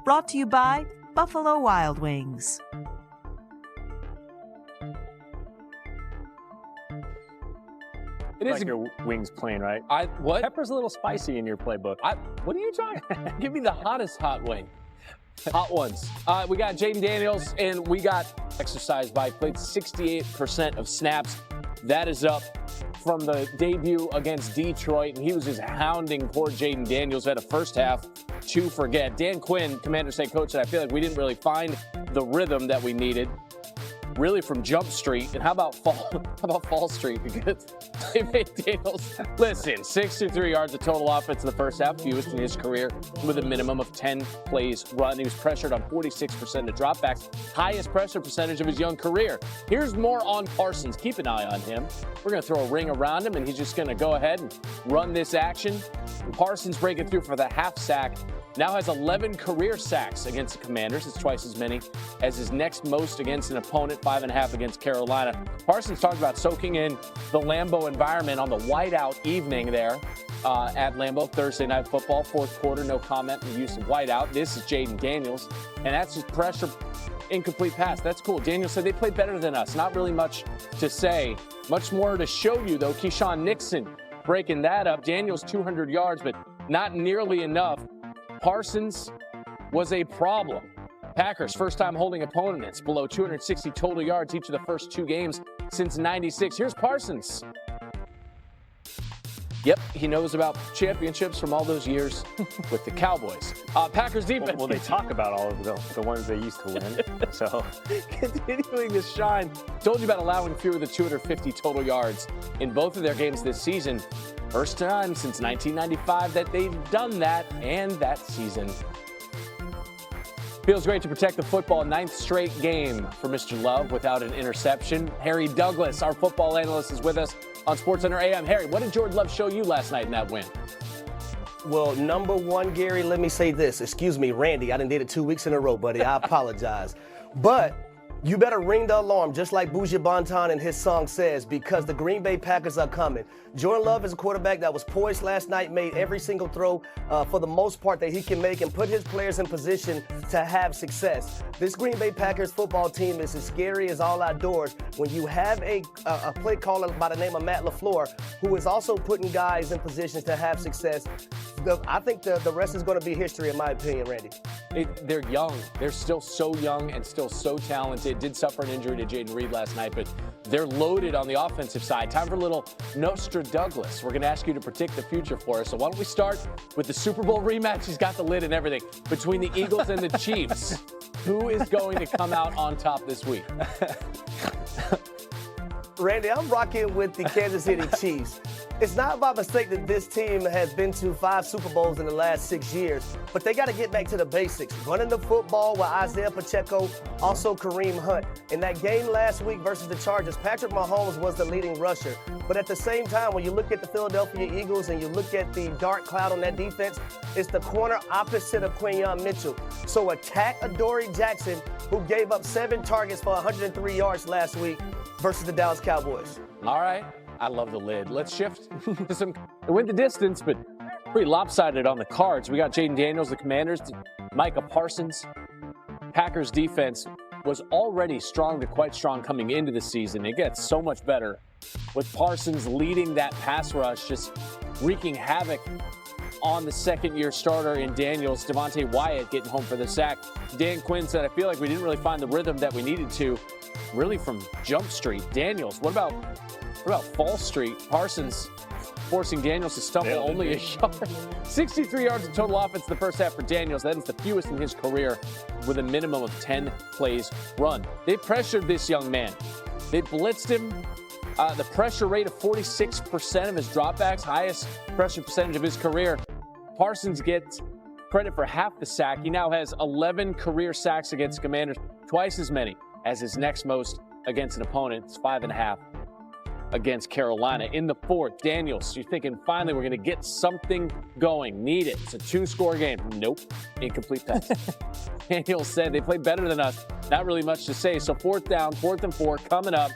Brought to you by Buffalo Wild Wings. It is like your wings plain, right? What? Pepper's a little spicy in your playbook. What are you talking? Give me the hottest hot wing. Hot ones. We got Jaden Daniels, and we got exercise by. Played 68% of snaps. That is up from the debut against Detroit, and he was just hounding poor Jaden Daniels. Had a first half to forget. Dan Quinn, Commander's head coach, and I feel like we didn't really find the rhythm that we needed. Really from Jump Street, and how about Fall Street? Because they made Daniels, listen, 63 yards of total offense in the first half, fewest in his career, with a minimum of 10 plays run. He was pressured on 46% of dropbacks, highest pressure percentage of his young career. Here's more on Parsons. Keep an eye on him. We're going to throw a ring around him, and he's just going to go ahead and run this action. Parsons breaking through for the half sack. Now has 11 career sacks against the Commanders. It's twice as many as his next most against an opponent, 5.5 against Carolina. Parsons talked about soaking in the Lambeau environment on the whiteout evening there at Lambeau, Thursday Night Football. Fourth quarter, no comment on the use of whiteout. This is Jaden Daniels, and that's just pressure, incomplete pass. That's cool. Daniels said they played better than us. Not really much to say. Much more to show you, though. Keyshawn Nixon breaking that up. Daniels 200 yards, but not nearly enough. Parsons was a problem. Packers, first time holding opponents below 260 total yards each of the first two games since '96. Here's Parsons. Yep, he knows about championships from all those years with the Cowboys. Packers defense. Well, they talk about all of the ones they used to win. So continuing to shine. Told you about allowing fewer than 250 total yards in both of their games this season. First time since 1995 that they've done that, and that season. Feels great to protect the football. 9th straight game for Mr. Love without an interception. Harry Douglas, our football analyst, is with us on SportsCenter AM. Harry, what did Jordan Love show you last night in that win? Well, number one, Gary, let me say this. Excuse me, Randy. I done did it 2 weeks in a row, buddy. I apologize. But you better ring the alarm, just like Bougie Bonton and his song says, because the Green Bay Packers are coming. Jordan Love is a quarterback that was poised last night, made every single throw for the most part that he can make, and put his players in position to have success. This Green Bay Packers football team is as scary as all outdoors when you have a play caller by the name of Matt LaFleur, who is also putting guys in positions to have success. I think the rest is going to be history, in my opinion, Randy. They're young. They're still so young and still so talented. Did suffer an injury to Jaden Reed last night, but they're loaded on the offensive side. Time for a little Nostra Douglas. We're going to ask you to predict the future for us. So why don't we start with the Super Bowl rematch? He's got the lid and everything. Between the Eagles and the Chiefs, who is going to come out on top this week? Randy, I'm rocking with the Kansas City Chiefs. It's not by mistake that this team has been to 5 Super Bowls in the last 6 years, but they got to get back to the basics. Running the football with Isaiah Pacheco, also Kareem Hunt. In that game last week versus the Chargers, Patrick Mahomes was the leading rusher. But at the same time, when you look at the Philadelphia Eagles and you look at the dark cloud on that defense, it's the corner opposite of Quinyon Mitchell. So attack Adoree Jackson, who gave up 7 targets for 103 yards last week versus the Dallas Cowboys. All right. I love the lid. Let's shift to some. It went the distance, but pretty lopsided on the cards. We got Jaden Daniels, the Commanders, Micah Parsons. Packers defense was already strong to quite strong coming into the season. It gets so much better with Parsons leading that pass rush, just wreaking havoc on the second-year starter in Daniels. Devontae Wyatt getting home for the sack. Dan Quinn said, I feel like we didn't really find the rhythm that we needed to, really from Jump Street. Daniels, what about Fall Street? Parsons forcing Daniels to stumble only a yard. 63 yards of total offense in the first half for Daniels. That is the fewest in his career with a minimum of 10 plays run. They pressured this young man. They blitzed him. The pressure rate of 46% of his dropbacks, highest pressure percentage of his career. Parsons gets credit for half the sack. He now has 11 career sacks against the Commanders, twice as many as his next most against an opponent. It's 5.5 against Carolina. In the fourth, Daniels, you're thinking, finally, we're going to get something going. Need it. It's a 2-score game. Nope. Incomplete pass. Daniels said they played better than us. Not really much to say. So 4th down, 4th and 4 coming up.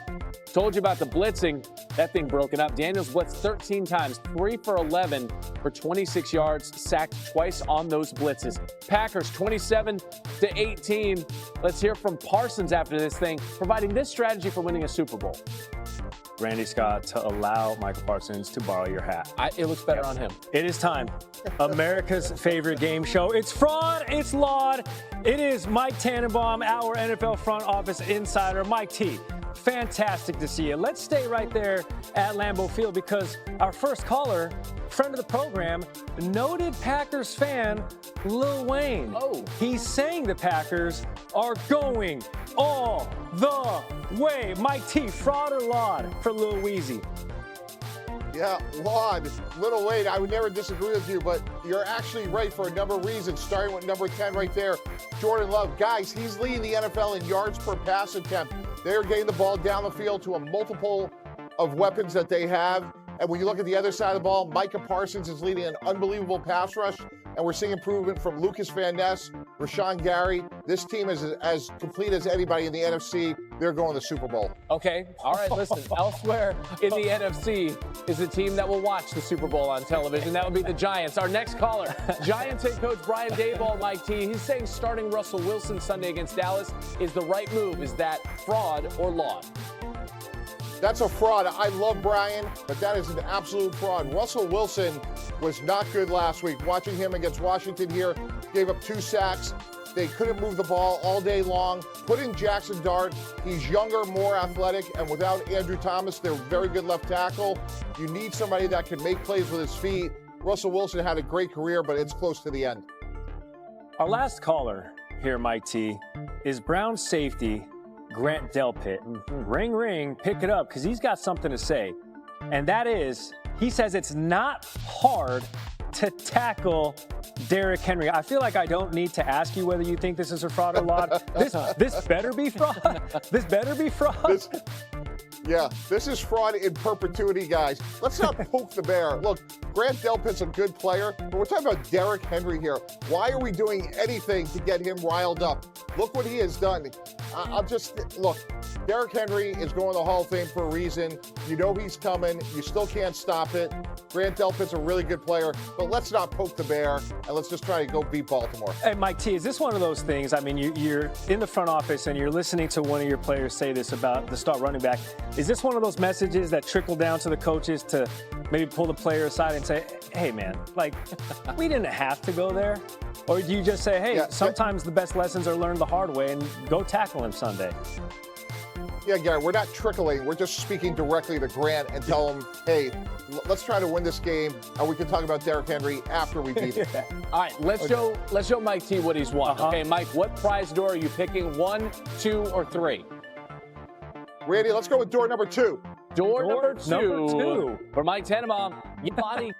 Told you about the blitzing. That thing broken up. Daniels blitzed 13 times, 3 for 11 for 26 yards, sacked twice on those blitzes. Packers 27-18. Let's hear from Parsons after this thing, providing this strategy for winning a Super Bowl. Randy Scott, to allow Michael Parsons to borrow your hat. It looks better on him. It is time. America's favorite game show. It's fraud. It's laud. It is Mike Tannenbaum, our NFL front office insider. Mike T, fantastic to see you. Let's stay right there at Lambeau Field because our first caller, friend of the program, noted Packers fan, Lil Wayne. Oh. He's saying the Packers are going all the way. Mike T, fraud or laud for Lil Weezy? Yeah, laud. Little Wayne, I would never disagree with you, but you're actually right for a number of reasons, starting with number 10 right there, Jordan Love. Guys, he's leading the NFL in yards per pass attempt. They're getting the ball down the field to a multiple of weapons that they have. And when you look at the other side of the ball, Micah Parsons is leading an unbelievable pass rush, and we're seeing improvement from Lucas Van Ness, Rashawn Gary. This team is as complete as anybody in the NFC. They're going to the Super Bowl. Okay, all right, listen. Elsewhere in the NFC is a team that will watch the Super Bowl on television. That would be the Giants. Our next caller, Giants head coach Brian Daboll, Mike T. He's saying starting Russell Wilson Sunday against Dallas is the right move. Is that fraud or laud? That's a fraud. I love Brian, but that is an absolute fraud. Russell Wilson was not good last week. Watching him against Washington here, gave up 2 sacks. They couldn't move the ball all day long. Put in Jackson Dart. He's younger, more athletic, and without Andrew Thomas, they're very good left tackle. You need somebody that can make plays with his feet. Russell Wilson had a great career, but it's close to the end. Our last caller here, Mike T, is Brown safety Grant Delpit. Ring, ring, pick it up, because he's got something to say. And that is, he says it's not hard to tackle Derrick Henry. I feel like I don't need to ask you whether you think this is a fraud or laud. This better be fraud. This better be fraud. This is fraud in perpetuity, guys. Let's not poke the bear. Look, Grant Delpit's a good player, but we're talking about Derrick Henry here. Why are we doing anything to get him riled up? Look what he has done. Look, Derrick Henry is going to the Hall of Fame for a reason. You know he's coming. You still can't stop it. Grant Delpit's a really good player, but let's not poke the bear, and let's just try to go beat Baltimore. Hey, Mike T, is this one of those things? I mean, you're in the front office and you're listening to one of your players say this about the star running back. Is this one of those messages that trickle down to the coaches to maybe pull the player aside and say, hey, man, like, we didn't have to go there? Or do you just say, hey, sometimes the best lessons are learned the hard way and go tackle him Sunday? Yeah, Gary, we're not trickling. We're just speaking directly to Grant and tell him, hey, let's try to win this game, and we can talk about Derrick Henry after we beat him. All right, let's show Mike T what he's won. Okay, Mike, what prize door are you picking? 1, 2, or 3? Randy, let's go with door number 2. Door number two for Mike Tannenbaum. Your body